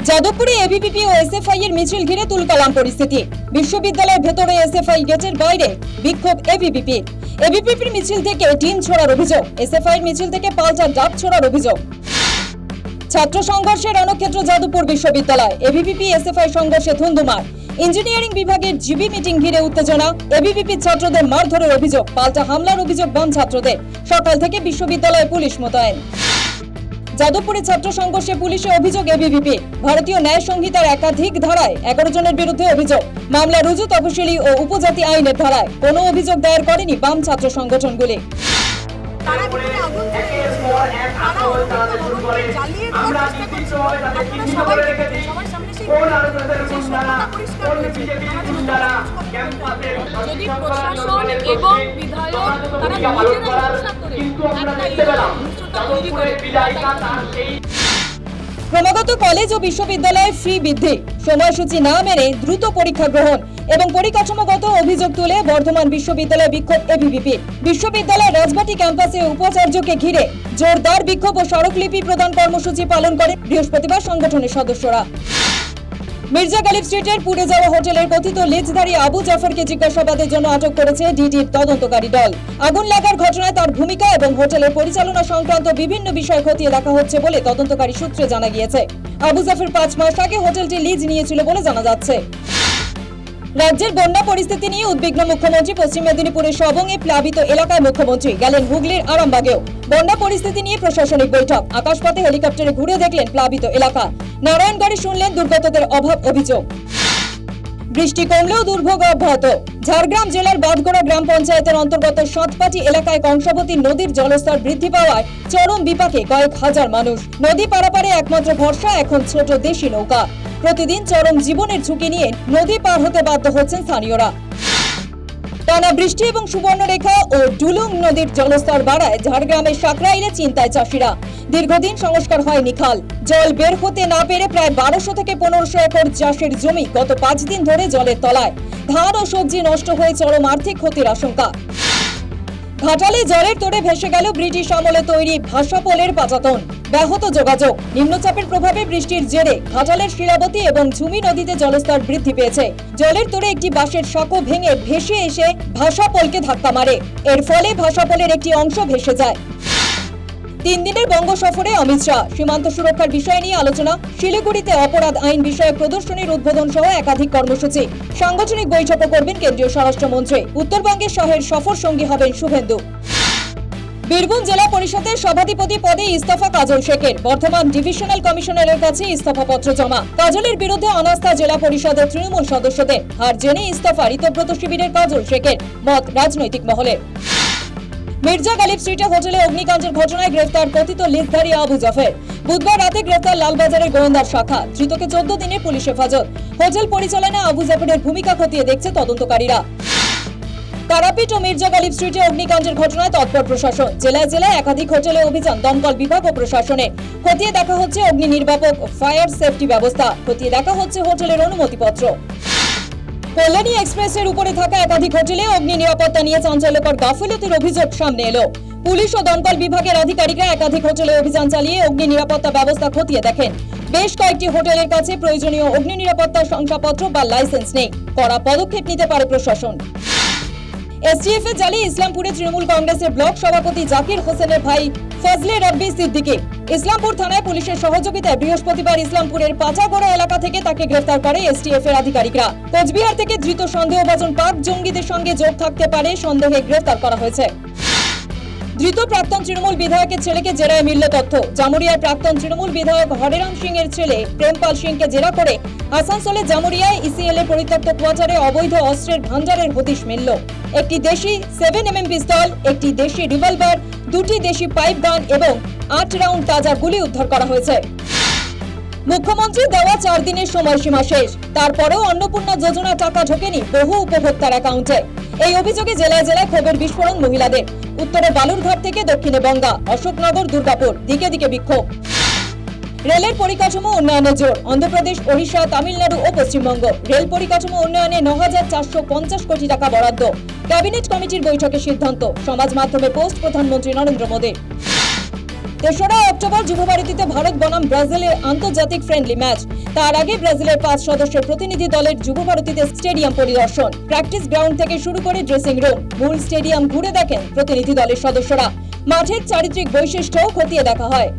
যাদবপুরে এবিভিপি ও এসএফআই এর মিছিল ঘিরে তুলকালাম পরিস্থিতি। বিশ্ববিদ্যালয়ের ভেতরে এসএফআই গেটের বাইরে বিক্ষোভ এবিভিপির। এবিভিপির মিছিল থেকে টিন ছোড়ার অভিযোগ, এসএফআই এর মিছিল থেকে পাল্টা ডাক ছোড়ার অভিযোগ। ছাত্র সংঘর্ষের রণক্ষেত্র যাদবপুর বিশ্ববিদ্যালয়, এবিভিপি এসএফআই সংঘর্ষে ধুন্ধুমার। ইঞ্জিনিয়ারিং বিভাগের জিবি মিটিং ঘিরে উত্তেজনা, এবিভিপি ছাত্রদের মারধরের অভিযোগ, পাল্টা হামলার অভিযোগ বাম ছাত্রদের। সকাল থেকে বিশ্ববিদ্যালয়ে পুলিশ মোতায়েন। যাদবপুরে ছাত্র সংঘর্ষে পুলিশে অভিযোগ এবিভিপি। ভারতীয় ন্যায় সংহিতার একাধিক ধারায় 11 জনের বিরুদ্ধে অভিযোগ। মামলা রুজু তফসিলি ও উপজাতি আইনের ধারায়। কোনো অভিযোগ দায়ের করেনি বাম ছাত্র সংগঠনগুলি। যদি প্রশাসন এবং বিধায়ক তারা ক্রমাগত কলেজ ও বিশ্ববিদ্যালয়ে ফি বৃদ্ধি, সময়সূচি না মেনে দ্রুত পরীক্ষা গ্রহণ এবং পরিকাঠামোগত অভিযোগ তুলে বর্ধমান বিশ্ববিদ্যালয়ে বিক্ষোভ এবিভিপি। বিশ্ববিদ্যালয়ের রাজবাটি ক্যাম্পাসে উপাচার্যকে ঘিরে জোরদার বিক্ষোভ ও স্মারকলিপি প্রদান কর্মসূচি পালন করে বৃহস্পতিবার সংগঠনের সদস্যরা। মির্জা গালিব স্ট্রিটের পুড়ে যাওয়া হোটেলের কথিত লিজধারী আবু জাফরকে জিজ্ঞাসাবাদের জন্য আটক করেছে ডিডির তদন্তকারী দল। আগুন লাগার ঘটনায় তার ভূমিকা এবং হোটেলের পরিচালনা সংক্রান্ত বিভিন্ন বিষয় খতিয়ে দেখা হচ্ছে বলে তদন্তকারী সূত্রে জানা গিয়েছে। আবু জাফর 5 মাস আগে হোটেলটি লিজ নিয়েছিল বলে জানা যাচ্ছে। রাজ্যের বন্যা পরিস্থিতি নিয়ে উদ্বিগ্ন মুখ্যমন্ত্রী। পশ্চিম মেদিনীপুরের সবংয়ে প্লাবিত এলাকায় মুখ্যমন্ত্রী গেলেন হুগলির আরামবাগেও। বন্যা পরিস্থিতি নিয়ে প্রশাসনিক বৈঠক, আকাশপথে হেলিকপ্টারে ঘুরে দেখলেন প্লাবিত এলাকা। নারায়ণগড়ে শুনলেন দুর্গতদের অভাব অভিযোগ। বৃষ্টি কমলেও দুর্ভোগ অব্যাহত। ঝাড়গ্রাম জেলার বাদগোড়া গ্রাম পঞ্চায়েতের অন্তর্গত সাতপাটি এলাকায় কংসাবতী নদীর জলস্তর বৃদ্ধি পাওয়ায় চরম বিপাকে কয়েক হাজার মানুষ। নদী পারাপারে একমাত্র ভরসা এখন ছোট দেশি নৌকা। প্রতিদিন চরম জীবনের ঝুঁকি নিয়ে নদী পার হতে বাধ্য হচ্ছেন স্থানীয়রা। টানা বৃষ্টি এবং সুবর্ণরেখা ও ডুলুং নদীর জলস্তর বাড়ায় ঝাড়গ্রামের সাকরাইলে চিন্তায় চাষিরা। দীর্ঘদিন সংস্কার হয়নি খাল, জল বের হতে না পেরে প্রায় 1200 থেকে 1500 একর চাষের জমি গত 5 দিন ধরে জলের তলায়। ধান ও সবজি নষ্ট হয়ে চরম আর্থিক ক্ষতির আশঙ্কা। ঘাটালে জলের তোড়ে ভেসে গেল ব্রিটিশ আমলে তৈরি ভাষাপোলের পাটাতন। ব্যাহত যোগাযোগ, নিম্নচাপের প্রভাবে বৃষ্টির জেরে ঘাটালের শিলাবতী এবং ঝুমি নদীতে জলস্তর বৃদ্ধি পেয়েছে। জলের তোড়ে একটি বাঁশের সাঁকো ভেঙে ভেসে এসে ভাষাপোলকে ধাক্কা মারে। এর ফলে ভাষাপোলের একটি অংশ ভেসে যায়। 3 দিনের বঙ্গ সফরে অমিত শাহ। সীমান্ত সুরক্ষার বিষয় নিয়ে আলোচনা, শিলিগুড়িতে অপরাধ আইন বিষয়ক প্রদর্শনীর উদ্বোধন সহ একাধিক কর্মসূচি। সাংগঠনিক বৈঠকও করবেন কেন্দ্রীয় স্বরাষ্ট্রমন্ত্রী। উত্তরবঙ্গে শাহের সফর সঙ্গী হবেন শুভেন্দু। বীরভূম জেলা পরিষদের সভাধিপতি পদে ইস্তফা কাজল শেখের। বর্ধমান ডিভিশনাল কমিশনারের কাছে ইস্তফাপত্র জমা। কাজলের বিরুদ্ধে অনাস্থা জেলা পরিষদের তৃণমূল সদস্যদের। হার জেনে ইস্তফা ঋতব্রত শিবিরের কাজল শেখের, মত রাজনৈতিক মহলে। মির্জা গালিব স্ট্রিটে হোটেলে অগ্নিকাণ্ডের ঘটনায় গ্রেফতার কথিত লিজধারী আবু জাফর। বুধবার রাতে গ্রেফতার লালবাজারের গোয়েন্দার শাখা। ধৃতকে 14 দিনের পুলিশ হেফাজত। হোটেল পরিচালনায় আবু জাফরের ভূমিকা খতিয়ে দেখছে তদন্তকারীরা। তারাপীঠ ও মির্জা গালিব স্ট্রিটে অগ্নিকাণ্ডের ঘটনায় তৎপর প্রশাসন। জেলায় জেলায় একাধিক হোটেলে অভিযান দমকল বিভাগ ও প্রশাসনের। খতিয়ে দেখা হচ্ছে অগ্নি নির্বাপক ও ফায়ার সেফটি ব্যবস্থা। খতিয়ে দেখা হচ্ছে হোটেলের অনুমতিপত্র। কল্যাণী এক্সপ্রেসের উপরে থাকা একাধিক হোটেলে অগ্নি নিরাপত্তা নিয়ে চাঞ্চল্যকর গাফিলতির অভিযোগ সামনে এলো। পুলিশ ও দমকল বিভাগের আধিকারিকরা একাধিক হোটেলে অভিযান চালিয়ে অগ্নি নিরাপত্তা ব্যবস্থা খতিয়ে দেখেন। বেশ কয়েকটি হোটেলের কাছে প্রয়োজনীয় অগ্নি নিরাপত্তার শংসাপত্র বা লাইসেন্স নেই। কড়া পদক্ষেপ নিতে পারে প্রশাসন। এসটিএফ এর জালে ইসলামপুরে তৃণমূল কংগ্রেসের ব্লক সভাপতি জাকির হোসেনের ভাই ফজলে রাব্বি সিদ্দিকী। ইসলামপুর থানায় পুলিশের সহযোগিতায় বৃহস্পতিবার ইসলামপুরের পাচাগোড়া এলাকা থেকে তাকে গ্রেফতার করে এসটিএফ এর আধিকারিকরা। কোচবিহার থেকে ধৃত সন্দেহভাজন পাক জঙ্গিদের সঙ্গে যোগ থাকতে পারে সন্দেহে গ্রেফতার করা হয়েছে। ধৃত প্রাক্তন তৃণমূল বিধায়কের ছেলেকে জেরায় মিলল তথ্য। জামুরিয়ার প্রাক্তন তৃণমূল বিধায়ক হরেরাম সিং এর ছেলে প্রেমপাল সিংকে জেরা করে আসানসোলের জামুরিয়ায় ইসিএল এর পরিত্যক্ত কোয়ার্টারে অবৈধ অস্ত্রের ভান্ডারের হদিশ মিলল। একটি দেশি 7mm পিস্তল, একটি দেশি রিভলভার, 2টি দেশি পাইপ গান এবং 8 রাউন্ড তাজা গুলি উদ্ধার করা হয়েছে। মুখ্যমন্ত্রী দেওয়া 4 দিনের সময়সীমা শেষ, তারপরেও অন্নপূর্ণা যোজনা টাকা ঢোকেনি বহু উপভোক্তার অ্যাকাউন্টে। এই অভিযোগে জেলায় জেলায় ক্ষোভের বিস্ফোরণ মহিলাদের। উত্তরে বালুরঘাট থেকে দক্ষিণে বঙ্গা, অশোকনগর, দুর্গাপুর, দিকে দিকে বিক্ষোভ। রেলের পরিকাঠামো উন্নয়নে জোর। অন্ধ্রপ্রদেশ, ওড়িশা, তামিলনাড়ু ও পশ্চিমবঙ্গ। রেল পরিকাঠামো উন্নয়নে 9450 কোটি টাকা বরাদ্দ। ক্যাবিনেট কমিটির বৈঠকে সিদ্ধান্ত। সমাজ মাধ্যমে পোস্ট প্রধানমন্ত্রী নরেন্দ্র মোদী। তেসরা অক্টোবর যুবভারতীতে ভারত বনাম ব্রাজিলের আন্তর্জাতিক ফ্রেন্ডলি ম্যাচ। তার আগে ব্রাজিলের 5 সদস্যের প্রতিনিধি দলের যুবভারতীতে স্টেডিয়াম পরিদর্শন, প্র্যাকটিস গ্রাউন্ড থেকে শুরু করে ড্রেসিং রুম, মূল স্টেডিয়াম ঘুরে দেখেন প্রতিনিধি দলের সদস্যরা। মাঠের চারিত্রিক বৈশিষ্ট্যও খতিয়ে দেখা হয়।